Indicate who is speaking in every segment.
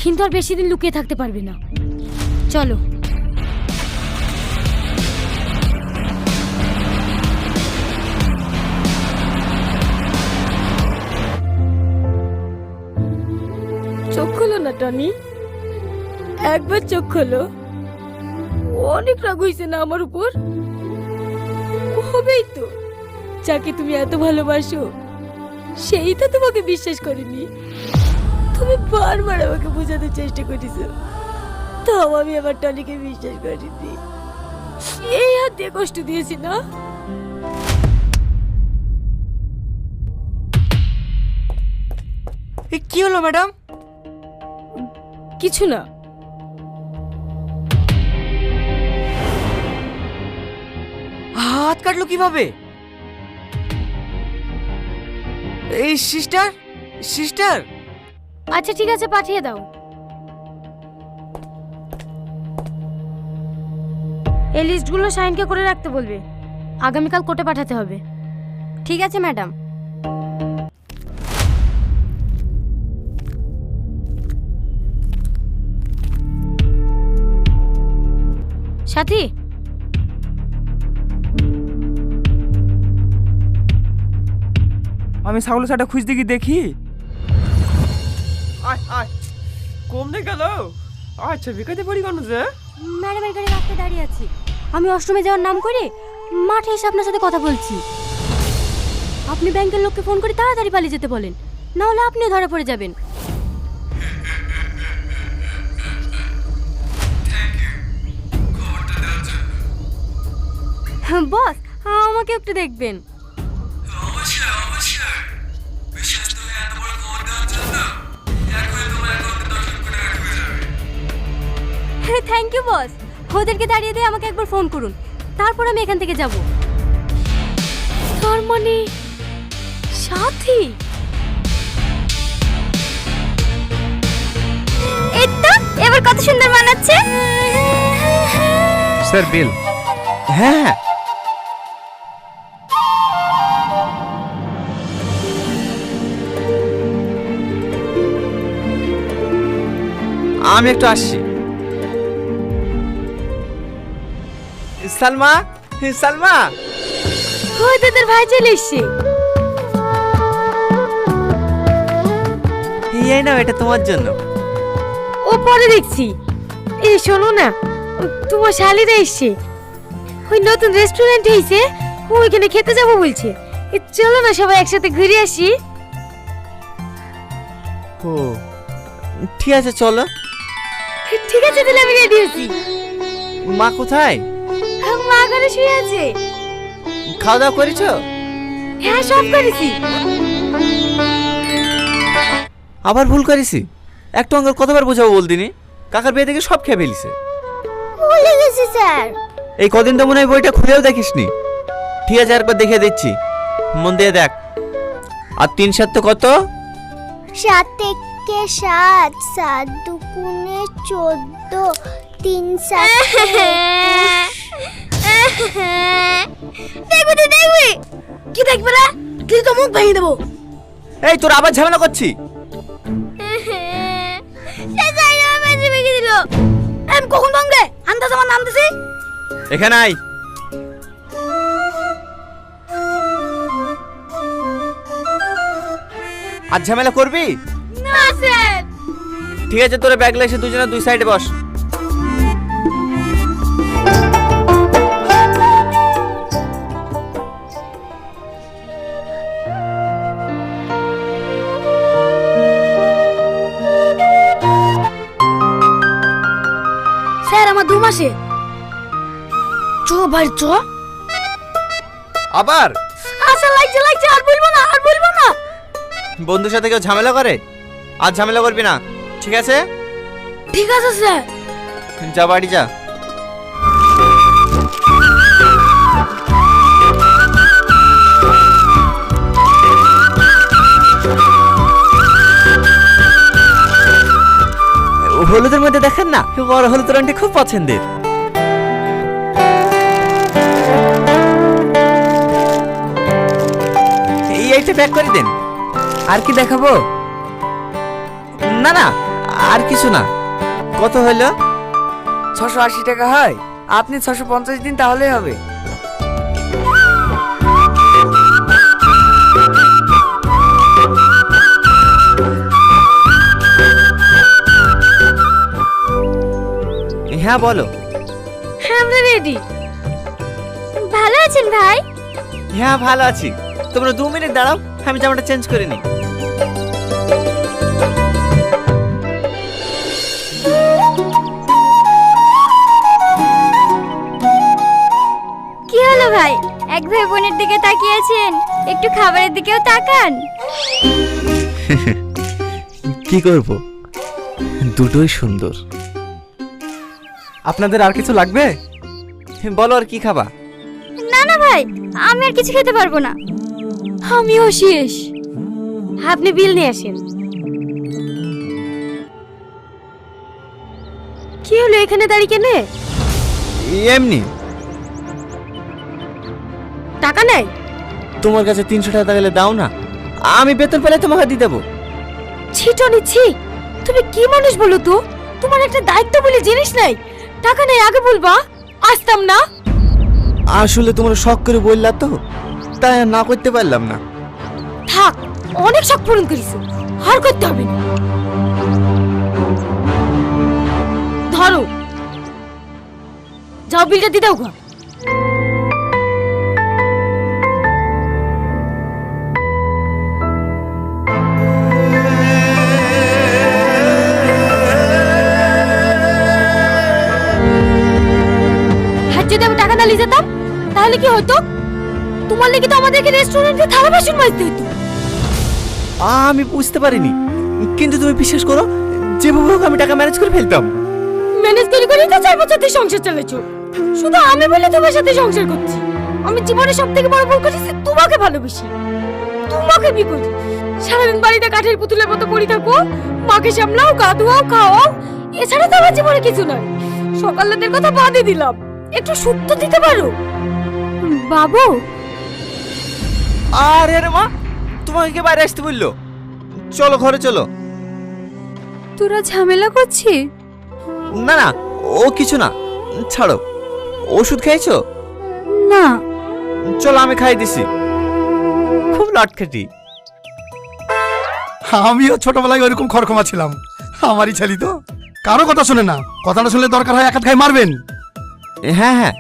Speaker 1: কিন্তু আর বেশি দিন লুকিয়ে থাকতে পারবে না। চলো। চোখ খোলো না টনি, একবার চোখ খোলো। অনেক রাগ হয়েছে না আমার উপর? হবেই তো, যাকে তুমি এত ভালোবাসো সেই তো তোমাকে বিশ্বাস করেনি। তুমি বারবার আমাকে বোঝাতে চেষ্টা করেছো, তাও আমি আমার টনিকে বিশ্বাস করিনি। এই হাত দিয়ে কষ্ট দিয়েছি না?
Speaker 2: কি হলো ম্যাডাম?
Speaker 1: কিছু না।
Speaker 2: হাত কাটলো কিভাবে? এই সিস্টার, সিস্টার।
Speaker 1: আচ্ছা ঠিক আছে, পাঠিয়ে দাও। এই লিস্টগুলো সাইনকে করে রাখতে বলবে, আগামীকাল কোর্টে পাঠাতে হবে। ঠিক আছে ম্যাডাম। সাথী,
Speaker 3: আমি ছাগলের সাটা খুঁজতে কি দেখি। আয় আয়, কমনে গেল? আচ্ছা বিকাতে পড়ি কেন যে?
Speaker 1: ম্যাডামের গাড়ি রাস্তায় দাঁড়িয়ে আছি, আমি অষ্টমে যাওয়ার নাম করে মাঠে এসে আপনার সাথে কথা বলছি। আপনি ব্যাংকের লোককে ফোন করে তাড়াতাড়ি পালিয়ে যেতে বলেন, না হলে আপনিও ধরা পড়ে যাবেন। বস, আমাকে একটু দেখবেন। থ্যাংক ইউ বস, ওদেরকে দাঁড়িয়ে দিয়ে আমাকে একবার ফোন করুন, তারপর আমি এখান থেকে যাব। তার মানে সাথী? এটা এবার কত সুন্দর বানাচ্ছে।
Speaker 3: স্যার বিল।
Speaker 2: হ্যাঁ, আমি একটু আসছি। সালমা, সালমা।
Speaker 1: ওই তোদের ভাই চলে এসছে।
Speaker 2: এই নাও, এটা তোমার জন্য।
Speaker 1: ও পরে দেখছি। এই শোনো না, তোমার শালিরা এসছে, ওই নতুন রেস্টুরেন্ট হয়েছে, ওইখানে খেতে যাবো বলছে। চলো না সবাই একসাথে ঘুরে আসি।
Speaker 2: ও ঠিক আছে, চলো।
Speaker 1: ঠিক আছে, তাহলে আমি রেডি আছি।
Speaker 2: মা কোথায়?
Speaker 1: মা ঘরে শুয়ে আছে।
Speaker 2: খাওয়া দাওয়া করেছো?
Speaker 1: হ্যাঁ, সব করেছি।
Speaker 2: আবার ভুল করেছি? একটু অঙ্কের কতবার বোঝাবো বলদিনি? কাকার বিয়ে থেকে সব খেয়ে ফেলিছে।
Speaker 1: ভুলে গেছি স্যার।
Speaker 2: এই কদিন তো মনে হয় বইটা খুলেও দেখিসনি। ঠিক আছে, একবার দেখিয়ে দিচ্ছি, মন দিয়ে দেখ। আর 3 7 কত?
Speaker 4: 7 থেকে 7, 7 দুগুণে 14, 3 7।
Speaker 1: দেখবি তুই, দেখবি কি দেখবি রে? তুই তো মুখ ভেঙে দেবো।
Speaker 2: এই তোর আবার ঝামেলা করছি।
Speaker 1: আমি কখন ভাঙবে? আন্দাজ আমার নাম দিছি।
Speaker 2: এখানে আয়। আর ঝামেলা করবি
Speaker 1: না স্যার।
Speaker 2: ঠিক আছে, তোরা ব্যাগলে এসে দুজনে 2 সাইডে বস।
Speaker 1: স্যার আমার 2 মাসে। চো ভাই চো।
Speaker 2: আবার
Speaker 1: আচ্ছা লাগছে লাগছে, আর বলবো না, আর বলবো না।
Speaker 2: বন্ধুর সাথে কেউ ঝামেলা করে? আর ঝামেলা করবি না, ঠিক আছে?
Speaker 1: ঠিক আছে স্যার।
Speaker 2: যা বাড়ি যা। হলুদের মধ্যে দেখেন না, বড় হলুদ রঙটি খুব পছন্দের। এইটা প্যাক করে দেন। আর কি দেখাবো? না না, আর কিছু না। কত হলো?
Speaker 5: 680 টাকা হয়, আপনি 650 দিন তাহলেই হবে।
Speaker 2: হ্যাঁ বলো।
Speaker 1: হ্যাঁ আমরা রেডি।
Speaker 4: ভালো আছেন ভাই?
Speaker 2: হ্যাঁ ভালো আছি। তোমরা 2 মিনিট দাঁড়াও, আমি জামাটা চেঞ্জ করে নিই।
Speaker 4: কি হলো ভাই, এক ভাই বোনের দিকে তাকিয়েছেন, একটু খাবারের দিকেও তাকান।
Speaker 2: কি করব, দুটোই সুন্দর।
Speaker 3: আপনাদের আর কিছু লাগবে?
Speaker 2: বলো আর কি খাবা?
Speaker 4: না না ভাই, আমি আর কিছু খেতে পারবো না।
Speaker 1: আমিও শেষ। আপনি বিল নিয়ে আসেন। কি হলো এখানে দাঁড়িয়ে কেনে?
Speaker 2: এমনি।
Speaker 1: টাকা নাই?
Speaker 2: তোমার কাছে 300 টাকা গেলে দাও না, আমি বেতন পেলে তোমাকে দিয়ে দেবো।
Speaker 1: ছিটো নিচ্ছি। তুমি কি মানুষ বলো তো? তোমার একটা দায়িত্ব বলে জিনিস নাই। টাকা নেই আগে বলবা, আসতাম না।
Speaker 2: আসলে তোমরা শখ করে বললা তো, তাই আর না করতে পারলাম না।
Speaker 1: থাক, অনেক শখ পূরণ করিস, আর করতে হবে না। ধরো, যাও বিলটা দিয়ে দাও গো। যদি আমি টাকা না নিয়ে যেতাম তাহলে কি হতো? তোমার লেগে তো আমাদেরকে রেস্টুরেন্টে থালা বাসন মাজতে হতো।
Speaker 2: আমি বুঝতে পারিনি, কিন্তু তুমি বিশ্বাস করো, যেভাবে হোক আমি টাকা ম্যানেজ করে ফেলতাম।
Speaker 1: ম্যানেজ করে করে তো 4 বছর ধরে সংসার চালাচ্ছো। শুধু আমি বলে তোমার সাথে সংসার করছি। আমি জীবনে সবথেকে বড় ভুল করেছি তোমাকে ভালোবেসি, তোমাকে বিয়ে করি। সারাদিন বাড়িতে কাঠের পুতুলের মতো পড়ে থাকো, মাকে সামলাও, কাঁদুয়াও, খাওয়াও, এছাড়া তো আমার জীবনে কিছু নয়। সকালের কথা বাদই দিলাম, একটু সুস্থ দিতে পারো বাবু।
Speaker 2: আরে রে মা, তোমাকে কে বাইরে আসতে বললো? চলো ঘরে চলো।
Speaker 1: তোরা ঝামেলা করছিস?
Speaker 2: না না, ও কিছু না, ছাড়ো। ওষুধ খেয়েছো?
Speaker 1: না।
Speaker 2: চলো আমি খাই দিছি। খুব লটখেটি।
Speaker 6: আমিও ছোটবেলায় ওইরকম খরখমা ছিলাম। আমারই ছেলে তো কারো কথা শুনে না, কথাটা শুনলে দরকার হয় এক হাত খাই মারবেন।
Speaker 2: হ্যাঁ হ্যাঁ,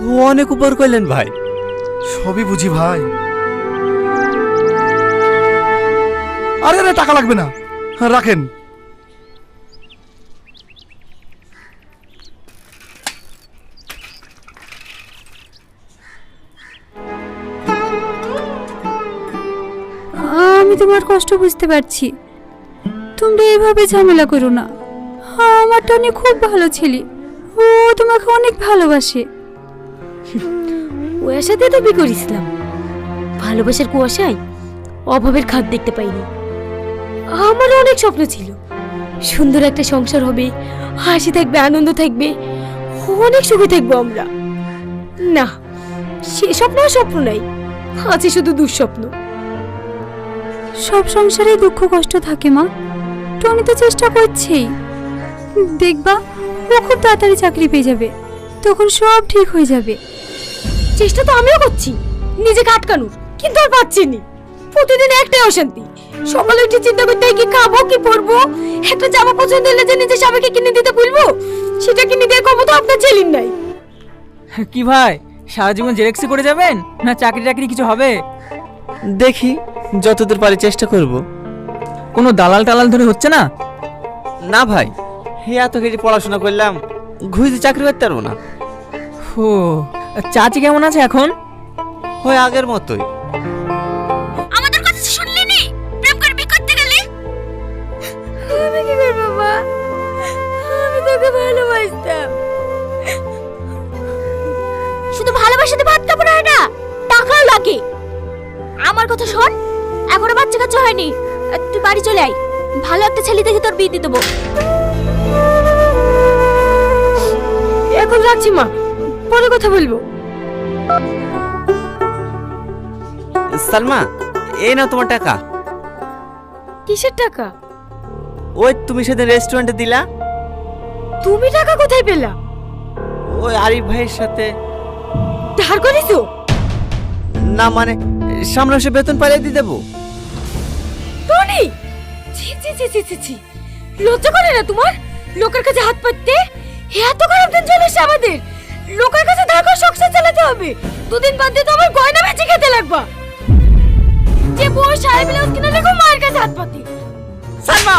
Speaker 2: ও অনেক উপর করলেন ভাই।
Speaker 6: সবই বুঝি ভাই। আরে আরে টাকা লাগবে না, রাখেন।
Speaker 1: আমি তোমার কষ্ট বুঝতে পারছি, তোমরা এইভাবে ঝামেলা করো না। আমার টনি খুব ভালো ছেলে, ও তোমাকে অনেক ভালোবাসে। ওর সাথে তো বিয়ে করেছিলাম, ভালোবাসার কুয়াশায় অভাবের খাদ দেখতে পাইনি। আমারও অনেক স্বপ্ন ছিল, সুন্দর একটা সংসার হবে, হাসি থাকবে, আনন্দ থাকবে, অনেক সুখে থাকবো আমরা। না, সে স্বপ্ন আর স্বপ্ন নাই, আছে শুধু দুঃস্বপ্ন। সব সংসারে দুঃখ কষ্ট থাকে মা, টনি তো চেষ্টা করছেই। দেখবা ও খুব তাড়াতাড়ি চাকরি পেয়ে যাবে, তখন সব ঠিক হয়ে যাবে। চেষ্টা তো আমিও করছি নিজেকে আটকানোর, কিন্তু আর পাচ্ছি না। প্রতিদিন একটাই অশান্তি, সকালে উঠে চিন্তা করতে হয় কি খাবো কি পরবো। একটা জামা পছন্দ হলে যে নিজে স্বামীকে কিনে দিতে বলবো, সেটা কিনে দেওয়ার ক্ষমতা আপনার ছেলের নাই।
Speaker 7: কি ভাই, সারা জীবন জেরেক্সি করে যাবেন না চাকরি টাকরি কিছু হবে?
Speaker 2: দেখি যতদূর পারি চেষ্টা করব।
Speaker 7: কোনো দালাল টালাল ধরে হচ্ছে না?
Speaker 2: না ভাই, এত কিছু পড়াশোনা করলাম, ঘুরে চাকরি করতে পারবো না।
Speaker 7: ও, চাচি কেমন আছে এখন?
Speaker 2: হয় আগের মতোই।
Speaker 1: আমাদের কথা শুনলি নি? প্রেম করে বিয়ে করতে গেলি? আমি কি করব মা? আমি তোকে ভালোবাসতাম।
Speaker 4: শুধু ভালোবাসাতে ভাত কাপড় হয় না, টাকাও লাগে। আমার কথা শোন, এখনো বাচ্চা কাচ্চা হয়নি, তুই বাড়ি চলে আয়, ভালো একটা ছেলে দেখে তোর বিয়ে দিয়ে দেবো।
Speaker 1: এখন রাখছি মা, পরে কথা বলবো।
Speaker 2: সালমা, এই নাও তোমার টাকা।
Speaker 1: কিসের টাকা?
Speaker 2: ওই তুমি সেদিন রেস্টুরেন্টে দিলা।
Speaker 1: তুমি টাকা কোথায় পেলা?
Speaker 2: ওই আরিফ ভাইয়ের সাথে।
Speaker 1: ধার করেছো?
Speaker 2: না মানে সামনে এসে বেতন পাইলে দিয়ে দেবো।
Speaker 1: টনি, ছি ছি ছি ছি ছি ছি, লজ্জা করে না তোমার? লোকের কাছে হাত পাততে? এত খারাপ দিন চলে এসেছে আমাদের। লোকের কাছে ধার করে সংসার চালাতে হবে। দুদিন বাদ দিয়ে তো আমার গয়না বেচে খেতে লাগবা। যে বউ শাড়ি ব্লাউজ কিনে লেগো মায়ের কাছে হাত পাতি।
Speaker 2: সালমা